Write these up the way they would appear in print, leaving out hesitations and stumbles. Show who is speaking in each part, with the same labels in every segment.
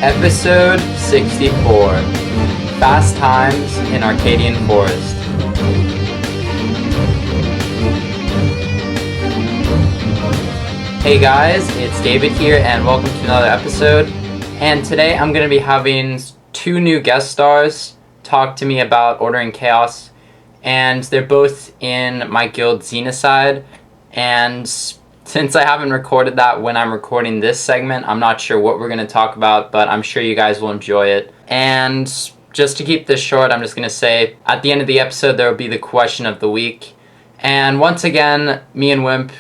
Speaker 1: Episode 64, Fast Times in Arcadian Forest. Hey guys, it's David here and welcome to another episode. And today I'm going to be having two new guest stars talk to me about Order and Chaos. And they're both in my guild Xenocide. And since I haven't recorded that when I'm recording this segment, I'm not sure what we're going to talk about, but I'm sure you guys will enjoy it. And just to keep this short, I'm just going to say at the end of the episode there will be the question of the week. And once again, me and Wimp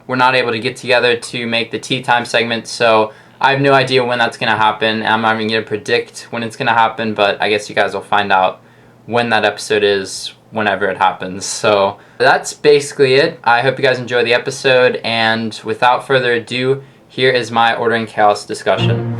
Speaker 1: were not able to get together to make the tea time segment, so I have no idea when that's going to happen. I'm not even going to predict when it's going to happen, but I guess you guys will find out when that episode is, whenever it happens. So that's basically it. I hope you guys enjoy the episode, and without further ado, here is my Order and Chaos discussion.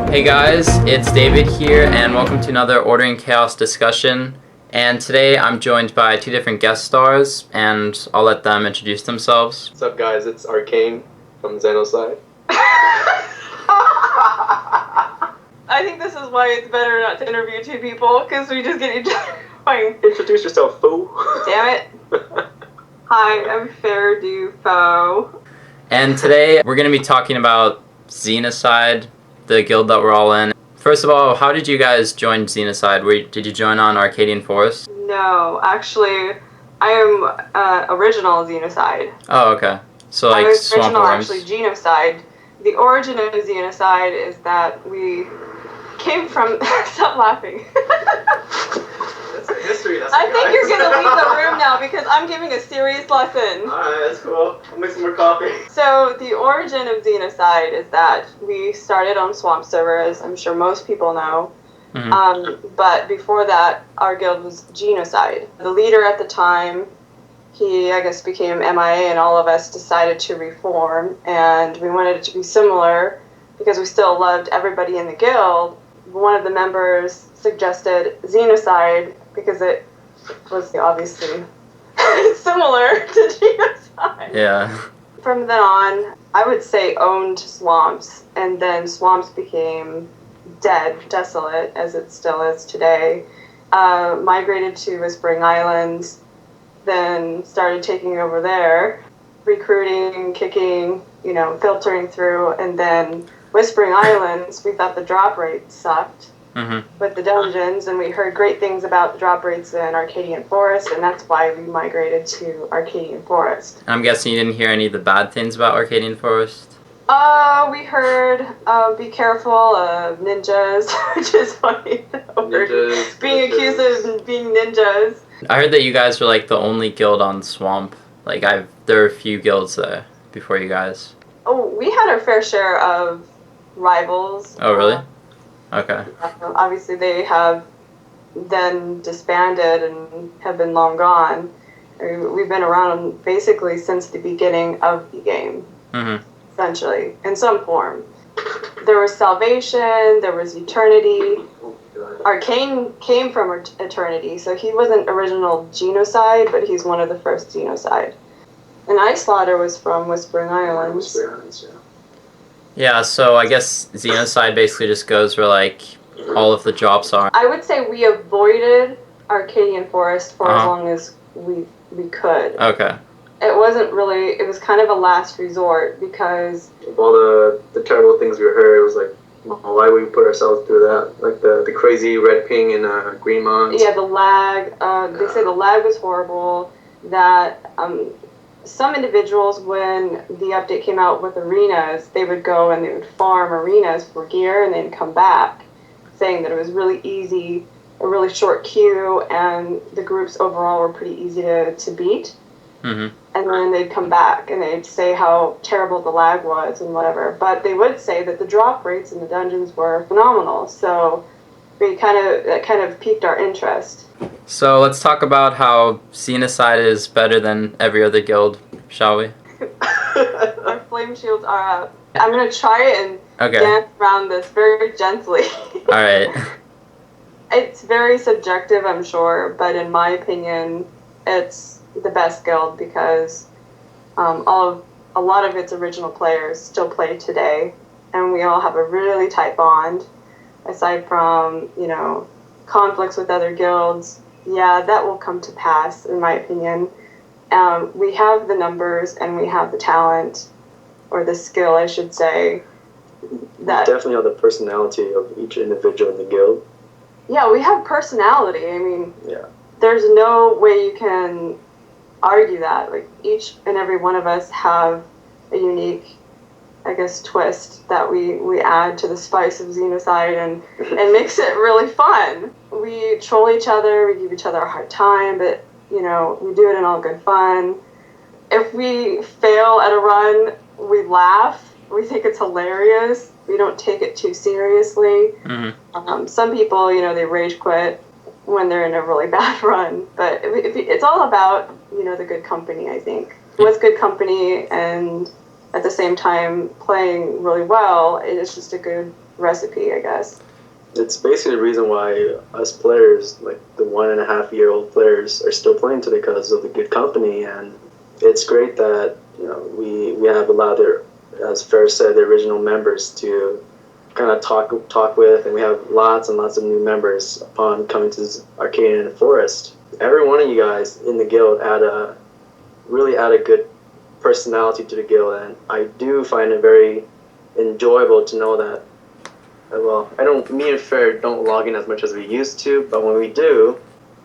Speaker 1: Hey guys, it's David here, and welcome to another Order and Chaos discussion. And today I'm joined by two different guest stars, and I'll let them introduce themselves.
Speaker 2: What's up guys, it's Arcane from Xenocide.
Speaker 3: I think this is why it's better not to interview two people, because we just get each other going.
Speaker 2: Introduce yourself, fool.
Speaker 3: Damn it. Hi, I'm Fairdefeau.
Speaker 1: And today we're going to be talking about Xenocide, the guild that we're all in. First of all, how did you guys join Xenocide? Did you join on Arcadian Forest?
Speaker 3: No, actually, I am original Xenocide.
Speaker 1: Oh, okay. So like
Speaker 3: I was
Speaker 1: Swamp
Speaker 3: original,
Speaker 1: Worms.
Speaker 3: actually, Genocide. The origin of Xenocide is that we came from... Stop laughing.
Speaker 2: That's a history.
Speaker 3: I think you're going to leave the room now because I'm giving a serious lesson.
Speaker 2: Alright, that's cool. I'll make some more coffee.
Speaker 3: So the origin of Xenocide is that we started on Swamp servers, I'm sure most people know.
Speaker 1: Mm-hmm.
Speaker 3: But before that, our guild was Genocide. The leader at the time, he, I guess, became MIA, and all of us decided to reform, and we wanted it to be similar because we still loved everybody in the guild. One of the members suggested Xenocide because it was obviously similar to Genocide.
Speaker 1: Yeah.
Speaker 3: From then on, I would say owned swamps, and then swamps became dead, desolate, as it still is today. Migrated to Whispering Islands, then started taking over there, recruiting, kicking, filtering through, and then Whispering Islands, we thought the drop rate sucked with the dungeons, and we heard great things about the drop rates in Arcadian Forest, and that's why we migrated to Arcadian Forest.
Speaker 1: I'm guessing you didn't hear any of the bad things about Arcadian Forest?
Speaker 3: We heard, be careful of ninjas, which is funny.
Speaker 2: Ninjas,
Speaker 3: being accused of being ninjas.
Speaker 1: I heard that you guys were like the only guild on Swamp. Like there were a few guilds there before you guys.
Speaker 3: Oh, we had our fair share of rivals.
Speaker 1: Oh, really? Okay.
Speaker 3: Obviously, they have then disbanded and have been long gone. We've been around basically since the beginning of the game, essentially, in some form. There was Salvation, there was Eternity. Arcane came from Eternity, so he wasn't original Genocide, but he's one of the first Genocide. And Ice Slaughter was from Whispering Islands.
Speaker 1: Yeah, so I guess Xenocide basically just goes where like all of the drops are.
Speaker 3: I would say we avoided Arcadian Forest for as long as we could.
Speaker 1: Okay.
Speaker 3: It wasn't really, it was kind of a last resort because...
Speaker 2: Of all the terrible things we heard, it was like, why would we put ourselves through that? Like the crazy red ping in Greenmont.
Speaker 3: Yeah, the lag. They say the lag was horrible. That some individuals, when the update came out with arenas, they would go and they would farm arenas for gear and they'd come back saying that it was really easy, a really short queue, and the groups overall were pretty easy to beat. And then they'd come back and they'd say how terrible the lag was and whatever. But they would say that the drop rates in the dungeons were phenomenal. So that kind of piqued our interest.
Speaker 1: So let's talk about how Xenocide is better than every other guild, shall we?
Speaker 3: Our flame shields are up. I'm going to try and
Speaker 1: Okay.
Speaker 3: dance around this very gently.
Speaker 1: Alright.
Speaker 3: It's very subjective, I'm sure, but in my opinion, it's the best guild because a lot of its original players still play today, and we all have a really tight bond. Aside from, conflicts with other guilds, yeah, that will come to pass, in my opinion. We have the numbers and we have the talent, or the skill, I should say. That
Speaker 4: definitely have the personality of each individual in the guild.
Speaker 3: Yeah, we have personality. I mean,
Speaker 4: yeah.
Speaker 3: There's no way you can argue that. Like, each and every one of us have a unique, I guess, twist that we add to the spice of Xenocide and makes it really fun. We troll each other, we give each other a hard time, but, we do it in all good fun. If we fail at a run, we laugh. We think it's hilarious. We don't take it too seriously.
Speaker 1: Mm-hmm.
Speaker 3: Some people, they rage quit when they're in a really bad run. But it's all about, the good company, I think. With good company and at the same time playing really well, it's just a good recipe, I guess.
Speaker 4: It's basically the reason why us players, like the 1.5-year-old players, are still playing today because of the good company. And it's great that, we have allowed as Fair said, the original members to kind of talk with, and we have lots and lots of new members upon coming to Arcadian Forest. Every one of you guys in the guild really add a good personality to the guild, and I do find it very enjoyable to know that, me and Fair don't log in as much as we used to, but when we do,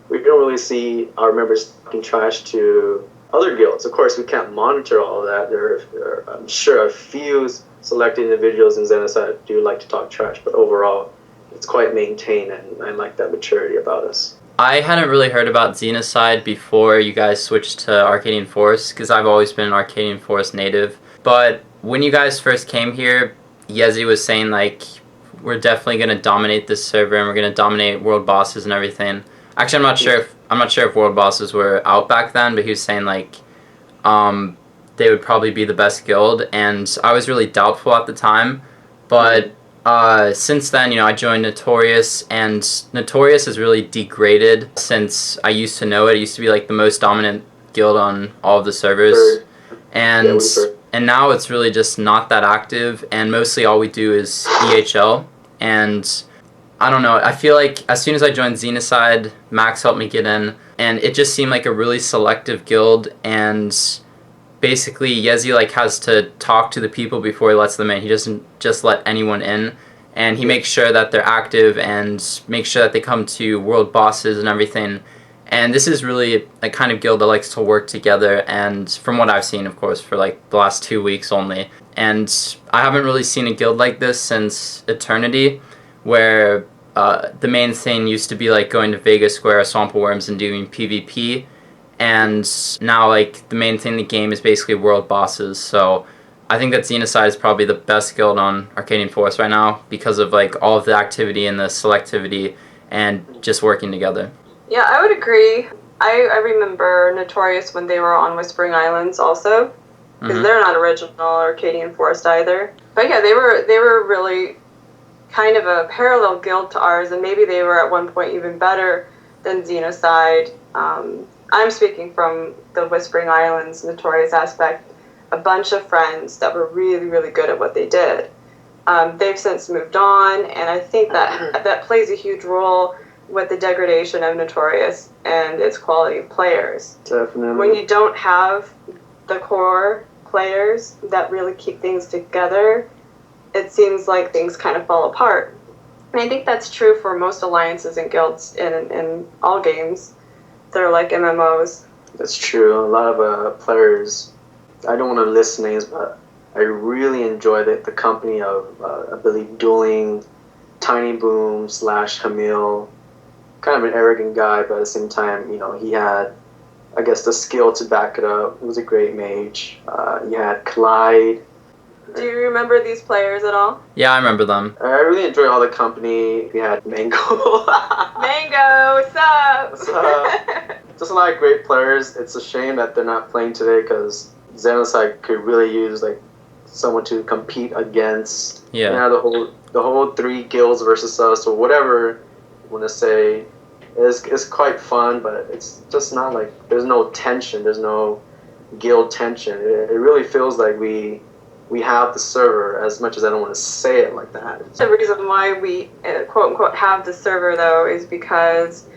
Speaker 4: we don't really see our members talking trash to other guilds. Of course, we can't monitor all of that. There are, I'm sure, a few select individuals in Xenocide do like to talk trash, but overall, it's quite maintained, and I like that maturity about us.
Speaker 1: I hadn't really heard about Xenocide before you guys switched to Arcadian Forest, because I've always been an Arcadian Forest native. But when you guys first came here, Yezi was saying, like, we're definitely going to dominate this server, and we're going to dominate world bosses and everything. Actually, I'm not sure if world bosses were out back then, but he was saying, like, they would probably be the best guild, and I was really doubtful at the time. But since then, I joined Notorious, and Notorious has really degraded since I used to know it. It used to be like the most dominant guild on all of the servers, and now it's really just not that active, and mostly all we do is EHL. And I don't know, I feel like as soon as I joined Xenocide, Max helped me get in, and it just seemed like a really selective guild, and basically Yezi has to talk to the people before he lets them in. He doesn't just let anyone in, and he makes sure that they're active and makes sure that they come to world bosses and everything. And this is really a kind of guild that likes to work together, and from what I've seen, of course, for the last 2 weeks only. And I haven't really seen a guild like this since Eternity, where the main thing used to be going to Vegas Square, Swamp Worms, and doing PvP, and now the main thing in the game is basically world bosses. So I think that Xenocide is probably the best guild on Arcadian Forest right now because of all of the activity and the selectivity and just working together.
Speaker 3: Yeah, I would agree. I remember Notorious when they were on Whispering Islands also, because they're not original Arcadian Forest either. But yeah, they were really kind of a parallel guild to ours, and maybe they were at one point even better than Xenocide. I'm speaking from the Whispering Islands Notorious aspect. A bunch of friends that were really, really good at what they did. They've since moved on, and I think that plays a huge role with the degradation of Notorious and its quality of players.
Speaker 4: Definitely.
Speaker 3: When you don't have the core players that really keep things together, it seems like things kind of fall apart. And I think that's true for most alliances and guilds in all games. They're like MMOs.
Speaker 4: That's true. A lot of players, I don't want to list names, but I really enjoy the company of, I believe, Dueling, Tiny Boom / Hamil. Kind of an arrogant guy, but at the same time, he had, I guess, the skill to back it up. He was a great mage. You had Clyde.
Speaker 3: Do you remember these players at all?
Speaker 1: Yeah, I remember them.
Speaker 4: I really enjoyed all the company. We had Mango.
Speaker 3: Mango, what's up?
Speaker 4: Just a lot of great players. It's a shame that they're not playing today because Xenocide could really use someone to compete against.
Speaker 1: Yeah.
Speaker 4: The whole 3 guilds versus us or whatever want to say is quite fun, but it's just not like there's no tension, there's no guild tension. It really feels like we have the server, as much as I don't want to say it like that.
Speaker 3: The reason why we quote unquote have the server though is because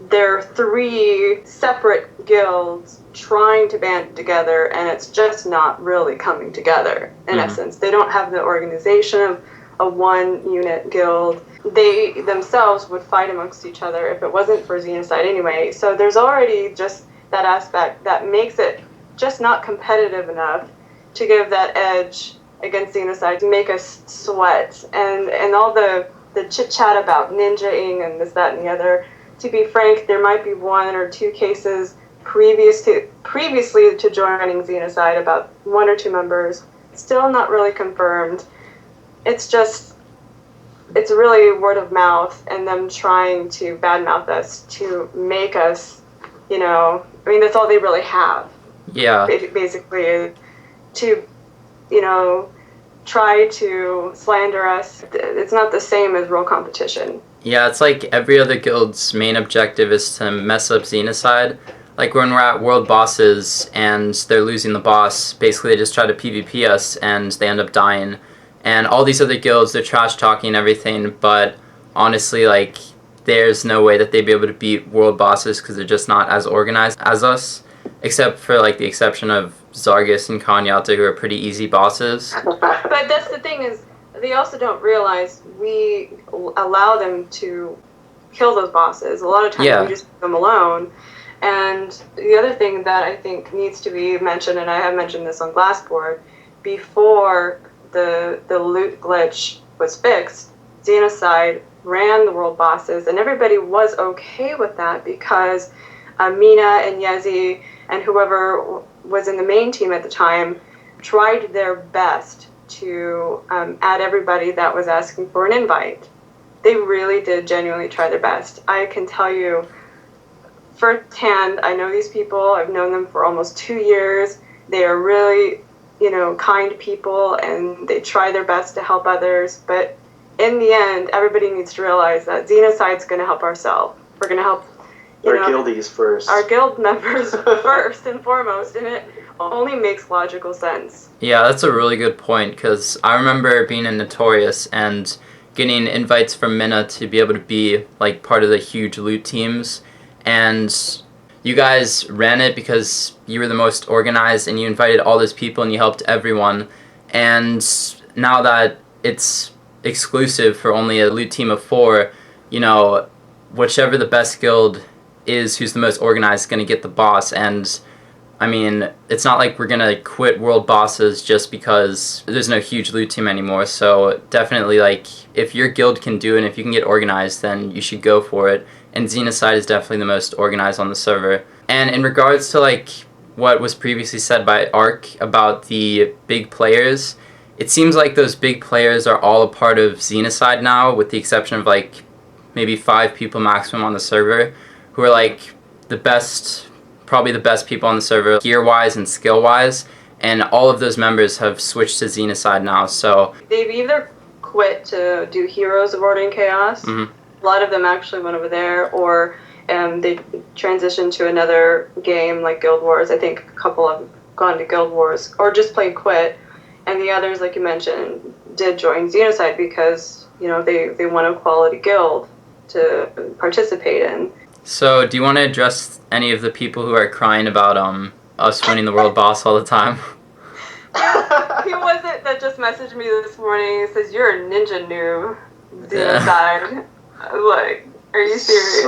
Speaker 3: there are 3 separate guilds trying to band together, and it's just not really coming together in essence. They don't have the organization of a one unit guild. They themselves would fight amongst each other if it wasn't for Xenocide anyway. So there's already just that aspect that makes it just not competitive enough to give that edge against Xenocide, to make us sweat. And all the chit-chat about ninja-ing and this, that, and the other. To be frank, there might be 1 or 2 cases previously to joining Xenocide, about 1 or 2 members, still not really confirmed. It's really word of mouth and them trying to badmouth us to make us, that's all they really have.
Speaker 1: Yeah.
Speaker 3: Basically, to, try to slander us. It's not the same as real competition.
Speaker 1: Yeah, it's like every other guild's main objective is to mess up Xenocide. Like when we're at world bosses and they're losing the boss, basically they just try to PvP us and they end up dying. And all these other guilds, they're trash talking everything, but honestly, like, there's no way that they'd be able to beat world bosses because they're just not as organized as us, except for like the exception of Zargus and Kanyata, who are pretty easy bosses.
Speaker 3: But that's the thing, is they also don't realize we allow them to kill those bosses. A lot of times we just leave them alone. And the other thing that I think needs to be mentioned, and I have mentioned this on Glassboard, before the loot glitch was fixed, Xenocide ran the world bosses, and everybody was okay with that because Mina and Yezi and whoever was in the main team at the time tried their best to add everybody that was asking for an invite. They really did genuinely try their best. I can tell you firsthand, I know these people, I've known them for almost 2 years. They are really, kind people, and they try their best to help others, but in the end, everybody needs to realize that Xenocide's going to help ourselves. We're going to help
Speaker 4: our guildies first.
Speaker 3: Our guild members first and foremost, and it only makes logical sense.
Speaker 1: Yeah, that's a really good point, because I remember being in Notorious and getting invites from Minna to be able to be like part of the huge loot teams, and you guys ran it because you were the most organized and you invited all those people and you helped everyone, and now that it's exclusive for only a loot team of 4, whichever the best guild is who's the most organized is going to get the boss. And I mean, it's not like we're going to quit world bosses just because there's no huge loot team anymore. So definitely, like, if your guild can do it and if you can get organized, then you should go for it. And Xenocide is definitely the most organized on the server. And in regards to like what was previously said by Arc about the big players, it seems like those big players are all a part of Xenocide now, with the exception of like maybe 5 people maximum on the server, who are like probably the best people on the server, gear-wise and skill-wise, and all of those members have switched to Xenocide now, so...
Speaker 3: They've either quit to do Heroes of Order and Chaos, a lot of them actually went over there, or they transitioned to another game like Guild Wars. I think a couple have gone to Guild Wars, or just plain quit, and the others, like you mentioned, did join Xenocide because, they want a quality guild to participate in.
Speaker 1: So, do you want to address any of the people who are crying about us winning the world boss all the time?
Speaker 3: Who was it that just messaged me this morning? He says, "You're a ninja noob, Xenocide." I was like, are you serious?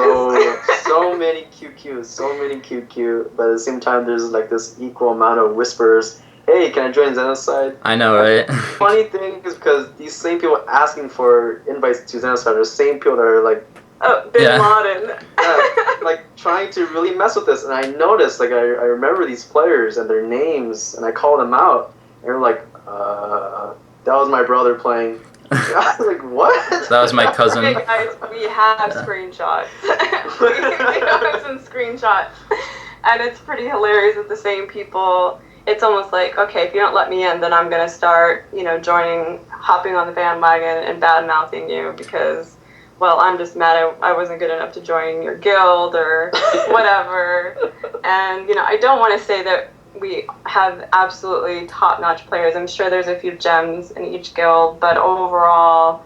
Speaker 4: So many QQ, but at the same time, there's like this equal amount of whispers. Hey, can I join Xenocide?
Speaker 1: I know, right?
Speaker 4: Funny thing is because these same people asking for invites to Xenocide are the same people that are like,
Speaker 3: Bin Laden.
Speaker 4: like trying to really mess with this. And I noticed, like, I remember these players and their names, and I called them out, and they're like, that was my brother playing. I was like, what?
Speaker 1: That was my cousin.
Speaker 3: Okay, guys, we have screenshots. we have some screenshots. And it's pretty hilarious with the same people. It's almost like, okay, if you don't let me in, then I'm going to start, hopping on the bandwagon and bad-mouthing you because well, I'm just mad I wasn't good enough to join your guild or whatever. And, you know, I don't want to say that we have absolutely top-notch players. I'm sure there's a few gems in each guild, but overall,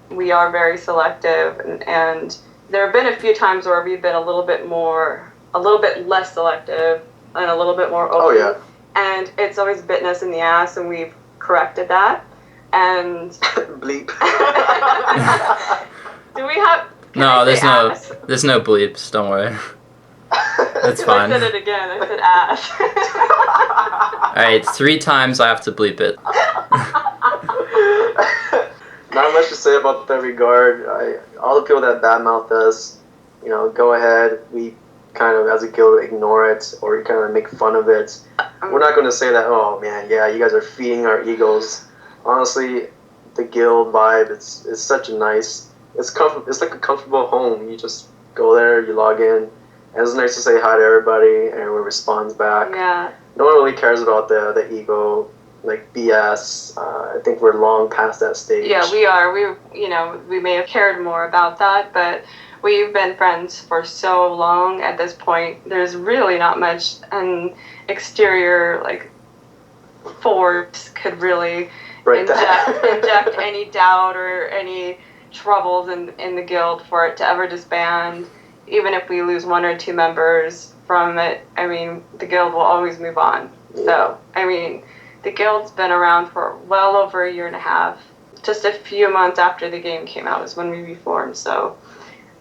Speaker 3: we are very selective, and there have been a few times where we've been a little bit less selective and a little bit more open.
Speaker 2: Oh, yeah.
Speaker 3: And it's always bitten us in the ass, and we've corrected that. And
Speaker 2: bleep.
Speaker 3: do we have?
Speaker 1: No, there's no bleeps. Don't worry. That's fine.
Speaker 3: I said it again. I said ass.
Speaker 1: All right, 3 times I have to bleep it.
Speaker 2: Not much to say about that regard. All the people that badmouth us, you know, go ahead. We kind of, as a guild, ignore it or kind of make fun of it. We're not going to say that, oh man, yeah, you guys are feeding our egos. Honestly, the guild vibe, it's such a nice, it's like a comfortable home. You just go there, you log in, and it's nice to say hi to everybody, and everyone responds back.
Speaker 3: Yeah.
Speaker 2: No one really cares about the ego, like BS. I think we're long past that stage.
Speaker 3: Yeah, we are. We may have cared more about that, but we've been friends for so long at this point. There's really not much an exterior, like, force could really inject any doubt or any troubles in the guild for it to ever disband. Even if we lose 1 or 2 members from it, I mean, the guild will always move on.
Speaker 2: Yeah.
Speaker 3: So, I mean, the guild's been around for well over 1.5 years. Just a few months after the game came out is when we reformed, so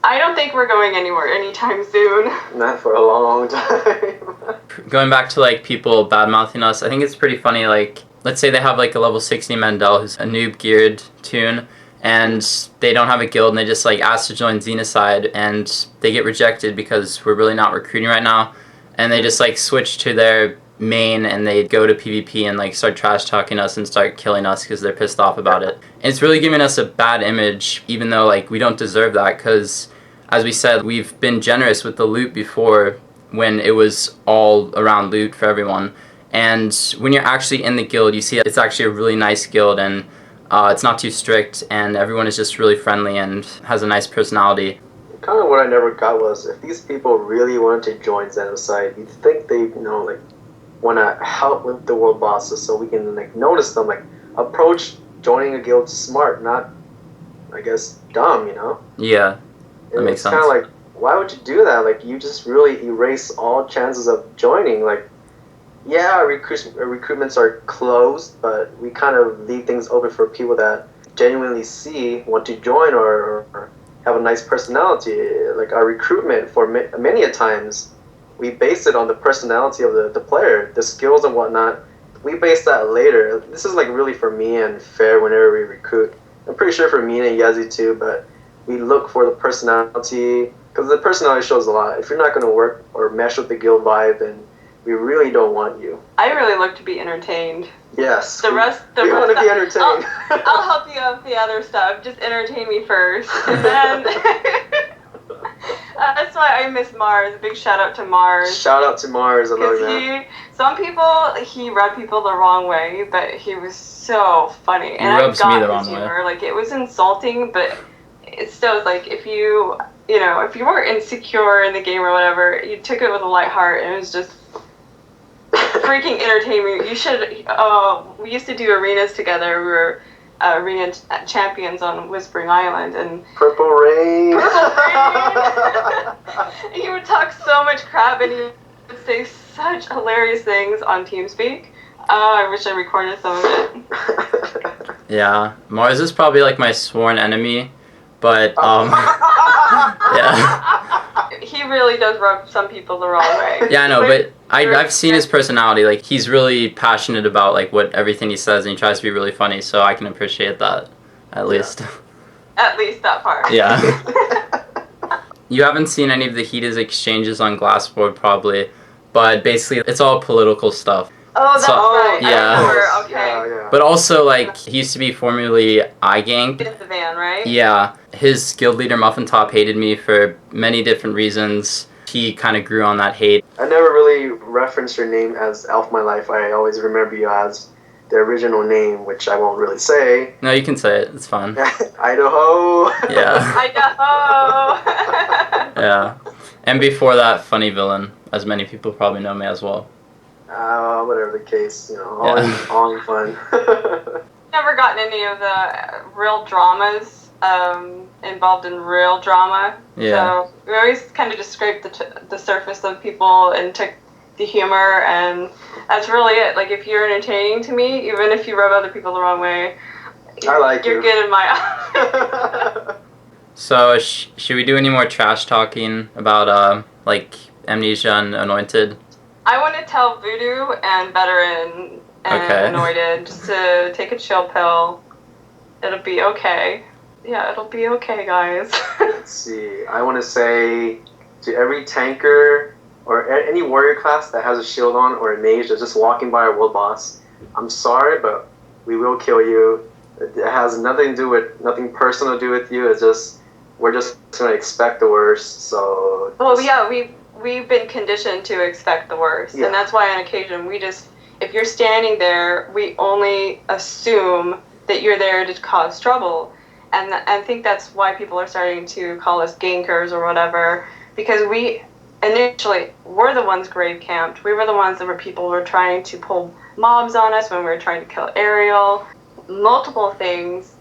Speaker 3: I don't think we're going anywhere anytime soon.
Speaker 2: Not for a long time.
Speaker 1: Going back to, like, people bad-mouthing us, I think it's pretty funny, like, let's say they have, like, a level 60 Mandel who's a noob-geared toon, and they don't have a guild, and they just, like, ask to join Xenocide, and they get rejected because we're really not recruiting right now, and they just, like, switch to their main, and they go to PvP and, like, start trash-talking us and start killing us because they're pissed off about it. And it's really giving us a bad image, even though, like, we don't deserve that, because, as we said, we've been generous with the loot before when it was all around loot for everyone. And when you're actually in the guild, you see it's actually a really nice guild, and it's not too strict, and everyone is just really friendly and has a nice personality.
Speaker 2: Kind of what I never got was, if these people really wanted to join Xenocide, you'd think they, you know, like, want to help with the world bosses so we can, like, notice them. Like, approach joining a guild smart, not, I guess, dumb, you know?
Speaker 1: Yeah, that makes sense.
Speaker 2: It's kind of like, why would you do that? Like, you just really erase all chances of joining. Like, yeah, our recruitments are closed, but we kind of leave things open for people that genuinely want to join or have a nice personality. Like, our recruitment for many a times, we base it on the personality of the player, the skills and whatnot. We base that later. This is, like, really for me and fair whenever we recruit. I'm pretty sure for me and Yazzie too, but we look for the personality, because the personality shows a lot. If you're not going to work or mesh with the guild vibe, then we really don't want you.
Speaker 3: I really look to be entertained.
Speaker 2: Yes.
Speaker 3: We want
Speaker 2: to be entertained.
Speaker 3: I'll help you out with the other stuff. Just entertain me first. And then that's why I miss Mars. Big shout out to Mars.
Speaker 2: Shout out to Mars. I love you, man.
Speaker 3: Some people, he rubbed people the wrong way, but he was so funny. And
Speaker 1: He rubs
Speaker 3: I got
Speaker 1: me the
Speaker 3: his
Speaker 1: wrong
Speaker 3: humor.
Speaker 1: way.
Speaker 3: Like, it was insulting, but it still was like, if you were insecure in the game or whatever, you took it with a light heart, and it was just freaking entertainment. You should. We used to do arenas together. We were arena champions on Whispering Island, and
Speaker 2: Purple Rain.
Speaker 3: He would talk so much crap, and he would say such hilarious things on TeamSpeak. I wish I recorded some of it.
Speaker 1: Yeah, Mars is probably, like, my sworn enemy, but yeah.
Speaker 3: He really does rub some people the wrong way.
Speaker 1: Yeah, I know, but I've seen his personality. Like, he's really passionate about, like, what everything he says, and he tries to be really funny, so I can appreciate that, at least.
Speaker 3: At least that part.
Speaker 1: Yeah. You haven't seen any of the heated exchanges on Glassboard, probably, but basically it's all political stuff.
Speaker 3: Oh, that's right.
Speaker 1: Yeah.
Speaker 3: I remember. Okay.
Speaker 2: Yeah.
Speaker 1: But also, like, he used to be formerly iGanked.
Speaker 3: Get the van, right?
Speaker 1: Yeah. His guild leader, Muffin Top, hated me for many different reasons. He kind of grew on that hate.
Speaker 2: I never really referenced your name as Elf My Life. I always remember you as the original name, which I won't really say.
Speaker 1: No, you can say it. It's fine.
Speaker 2: Idaho.
Speaker 1: Yeah.
Speaker 3: Idaho.
Speaker 1: Yeah. And before that, funny villain, as many people probably know me as well.
Speaker 2: Whatever the case, all in fun.
Speaker 3: Never gotten any of the real dramas involved in real drama.
Speaker 1: Yeah.
Speaker 3: So we always kind of just scraped the surface of people and took the humor, and that's really it. Like, if you're entertaining to me, even if you rub other people the wrong way, you're good in my eyes.
Speaker 1: So should we do any more trash talking about like Amnesia and Anointed?
Speaker 3: I want to tell Voodoo and Veteran and Anointed just to take a chill pill. It'll be okay. Yeah, it'll be okay, guys.
Speaker 2: Let's see. I want to say to every tanker or any warrior class that has a shield on or a mage that's just walking by a world boss, I'm sorry, but we will kill you. It has nothing personal to do with you. It's just, we're just gonna expect the worst. So.
Speaker 3: Well, yeah, we've been conditioned to expect the worst, and that's why on occasion if you're standing there, we only assume that you're there to cause trouble, and I think that's why people are starting to call us gankers or whatever, because we initially were the ones grave camped. We were the ones that people were trying to pull mobs on us when we were trying to kill Ariel. Multiple things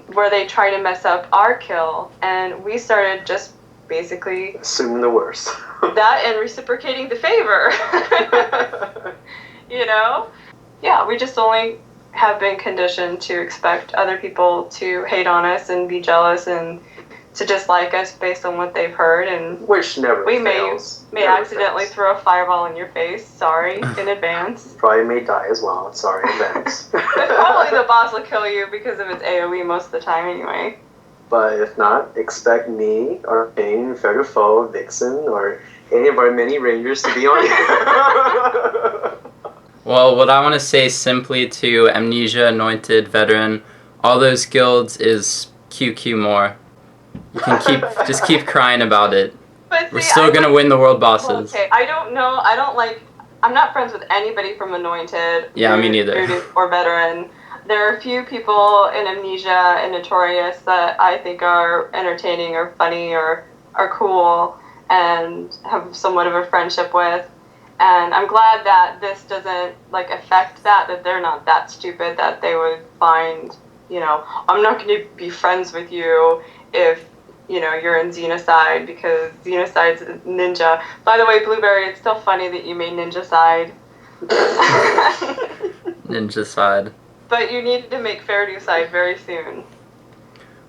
Speaker 3: where they try to mess up our kill, and we started just basically
Speaker 2: assuming the worst.
Speaker 3: That and reciprocating the favor. Yeah, we just only have been conditioned to expect other people to hate on us and be jealous and to dislike us based on what they've heard, and
Speaker 2: which never
Speaker 3: we
Speaker 2: fails.
Speaker 3: may accidentally throw a fireball in your face. Sorry in advance.
Speaker 2: Probably may die as well. Sorry in advance.
Speaker 3: But probably the boss will kill you because of its AoE most of the time anyway.
Speaker 2: But if not, expect me, Arcane, Fairdefeau, Vixen, or any of our many rangers to be on here.
Speaker 1: Well, what I want to say simply to Amnesia, Anointed, Veteran, all those guilds is QQ more. You can keep crying about it.
Speaker 3: But
Speaker 1: we're still gonna win the world bosses.
Speaker 3: Well, okay, I don't know. I'm not friends with anybody from Anointed.
Speaker 1: Yeah, me neither.
Speaker 3: Or Veteran. There are a few people in Amnesia and Notorious that I think are entertaining or funny or are cool and have somewhat of a friendship with. And I'm glad that this doesn't affect that they're not that stupid that they would find, I'm not going to be friends with you if, you're in Xenocide, because Xenocide's ninja. By the way, Blueberry, it's still funny that you made Ninjacide.
Speaker 1: Ninjacide.
Speaker 3: But you needed to make Fairdefeau very soon.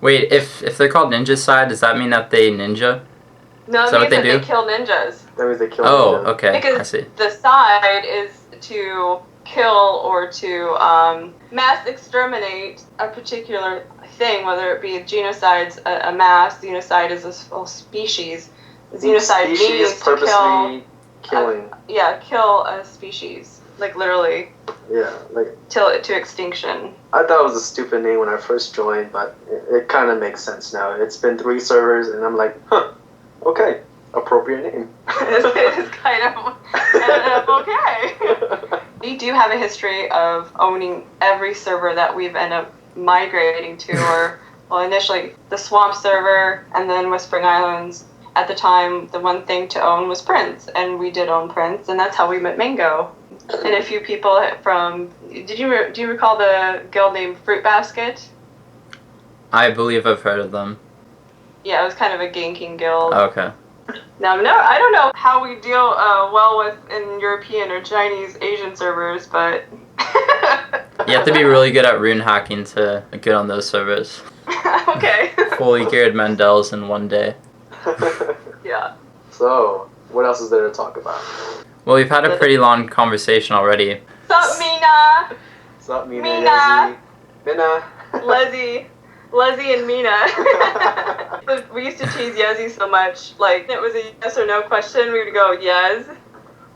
Speaker 1: Wait, if they're called Ninjacide, does that mean that they ninja?
Speaker 3: No, it means that they kill ninjas.
Speaker 2: That means they kill ninjas.
Speaker 1: Oh, okay,
Speaker 3: because
Speaker 1: I see.
Speaker 3: The side is to kill or to mass exterminate a particular thing, whether it be a genocide's a mass. Xenocide is a species. Xenocide means to
Speaker 2: killing.
Speaker 3: Kill a species, literally.
Speaker 2: Yeah,
Speaker 3: to extinction.
Speaker 2: I thought it was a stupid name when I first joined, but it kind of makes sense now. It's been 3 servers, and I'm like, okay, appropriate name.
Speaker 3: It's kind of okay. We do have a history of owning every server that we've ended up migrating to, initially the Swamp server, and then Whispering Islands. At the time, the one thing to own was Prince, and we did own Prince, and that's how we met Mango. And a few people from... do you recall the guild named Fruit Basket?
Speaker 1: I believe I've heard of them.
Speaker 3: Yeah, it was kind of a ganking guild.
Speaker 1: Okay.
Speaker 3: Now, I don't know how we deal well with in European or Chinese Asian servers, but...
Speaker 1: You have to be really good at rune hacking to get on those servers.
Speaker 3: Okay.
Speaker 1: Fully geared Mandels in one day.
Speaker 3: Yeah.
Speaker 2: So, what else is there to talk about?
Speaker 1: Well, we've had a pretty long conversation already.
Speaker 3: Sup, Mina?
Speaker 2: Sup, Mina?
Speaker 3: Mina?
Speaker 2: Mina?
Speaker 3: Leslie and Mina. We used to tease Yezzy so much. It was a yes or no question. We would go yes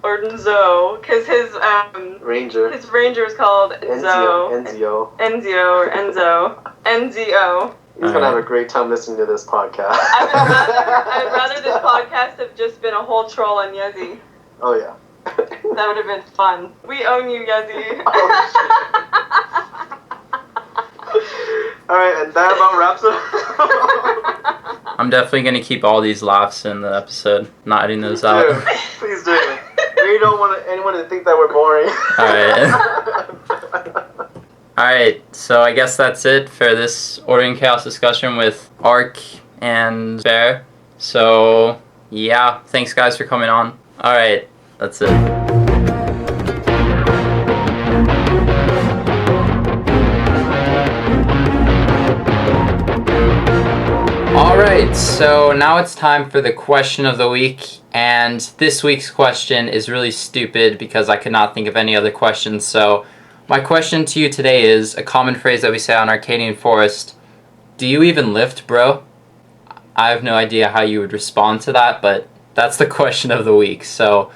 Speaker 3: or Nzo, because his
Speaker 2: ranger
Speaker 3: was called Nzo. Enzio or Enzo. Nzo.
Speaker 2: He's gonna have a great time listening to this podcast.
Speaker 3: I'd rather this podcast have just been a whole troll on Yezzy.
Speaker 2: Oh yeah.
Speaker 3: That would have been fun. We own you, Yezzy.
Speaker 2: Oh, Alright, and that about wraps it.
Speaker 1: I'm definitely gonna keep all these laughs in the episode, not editing those out.
Speaker 2: Dude, please do. We don't want anyone to think that we're boring.
Speaker 1: Alright, so I guess that's it for this Ordering Chaos discussion with Arc and Bear. So, yeah, thanks guys for coming on. Alright, that's it. Alright, so now it's time for the question of the week, and this week's question is really stupid because I could not think of any other questions, so my question to you today is a common phrase that we say on Arcadian Forest: do you even lift, bro? I have no idea how you would respond to that, but that's the question of the week, so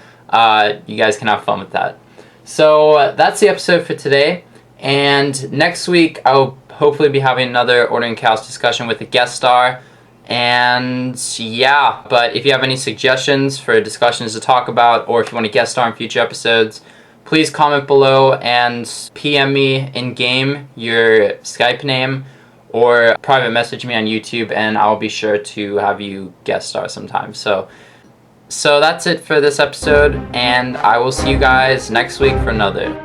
Speaker 1: you guys can have fun with that. So that's the episode for today, and next week I'll hopefully be having another Ordering Chaos discussion with a guest star. And yeah, but if you have any suggestions for discussions to talk about, or if you want to guest star in future episodes, please comment below and PM me in game your Skype name, or private message me on YouTube, and I'll be sure to have you guest star sometime. So that's it for this episode, and I will see you guys next week for another.